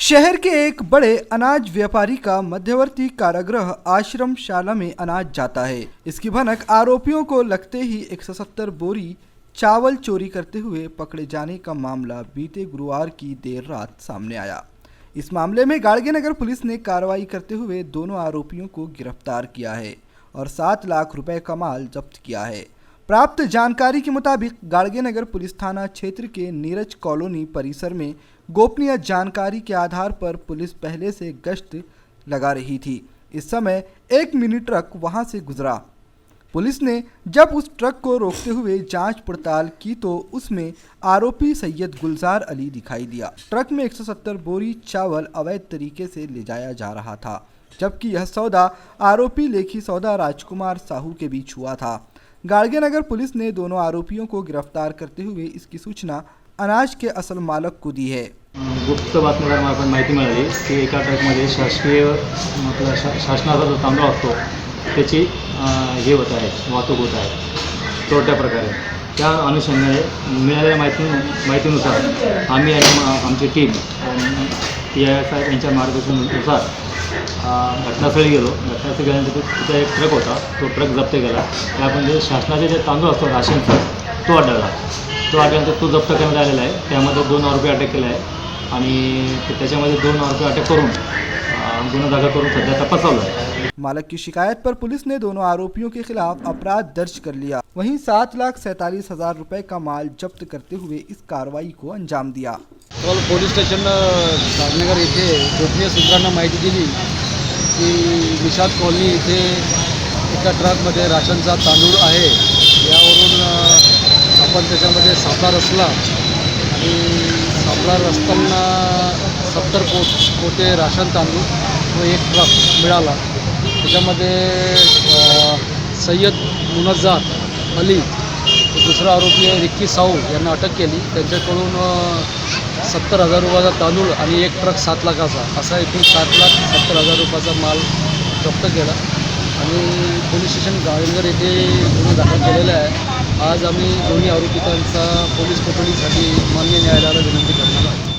शहर के एक बड़े अनाज व्यापारी का मध्यवर्ती कारागृह आश्रम शाला में अनाज जाता है। इसकी भनक आरोपियों को लगते ही 170 बोरी चावल चोरी करते हुए पकड़े जाने का मामला बीते गुरुवार की देर रात सामने आया। इस मामले में गाड़गेनगर पुलिस ने कार्रवाई करते हुए दोनों आरोपियों को गिरफ्तार किया है और 7 लाख रुपए का माल जब्त किया है। प्राप्त जानकारी के मुताबिक गाड़गेनगर पुलिस थाना क्षेत्र के नीरज कॉलोनी परिसर में गोपनीय जानकारी के आधार पर पुलिस पहले से गश्त लगा रही थी। इस समय एक मिनी ट्रक वहां से गुजरा। पुलिस ने जब उस ट्रक को रोकते हुए जांच पड़ताल की तो उसमें आरोपी सैयद गुलजार अली दिखाई दिया। ट्रक में 170 बोरी चावल अवैध तरीके से ले जाया जा रहा था, जबकि यह सौदा आरोपी लेखी सौदा राजकुमार साहू के बीच हुआ था। गाड़गेनगर पुलिस ने दोनों आरोपियों को गिरफ्तार करते हुए इसकी सूचना अनाज के असल मालक को दी है। गुप्त बातमीदारांमार्फत माहिती मिळाली की एका ट्रकमध्ये शासकीय शासनाचा जो तांदूळ असतो त्याची हे होत आहे, वाहतूक होत आहे चोरट्या प्रकारे। त्या अनुषंगाने मिळालेल्या माहितीनुसार आम्ही आणि आमची टीम साहेब यांच्या मार्गदर्शनानुसार घटनास्थळी गेलो। घटनास्थळी गेल्यानंतर तिथे एक ट्रक होता, तो ट्रक जप्त केला। त्यामध्ये शासनाचे जे तांदूळ असतो राशनचा तो आढळला। तो आढळल्यानंतर तो जप्त करण्यात आलेला आहे। त्यामध्ये 2 आरोपी अटक केला आहे आणि त्याच्यामध्ये 2 आरोपी अटक करून गुन्हा दाखल करून सध्या तपास चालू है। मालक की शिकायत पर पुलिस ने दोनों आरोपियों के खिलाफ अपराध दर्ज कर लिया। वहीं 7,47,000 रुपए का माल जब्त करते हुए इस कार्रवाई को अंजाम दिया। पोलीस स्टेशन गाड़गेनगर येथे गोपनीय सूत्रांना माहिती दिली की निषाद कॉलनी इथे एका ट्रकमध्ये राशनचा तांदूळ आहे। यावरून आपण त्याच्यामध्ये सापळा रचला आणि सापळा रचताना 70 पोते राशन तांदूळ व एक ट्रक मिळाला। त्याच्यामध्ये सय्यद मुनज्जार अली दुसरा आरोपी रिक्की साहू यांना अटक केली। त्यांच्याकडून 70,000 रुपयाचा तांदूळ आणि एक ट्रक 7 लाखाचा असा एकूण 7,70,000 रुपयाचा माल जप्त केला आणि पोलीस स्टेशन गाड़गेनगर येथे गुन्हा दाखल केलेला आहे। आज आम्ही दोन्ही आरोपितांचा पोलीस कोठडीसाठी माननीय न्यायालयाला विनंती करणार आहोत।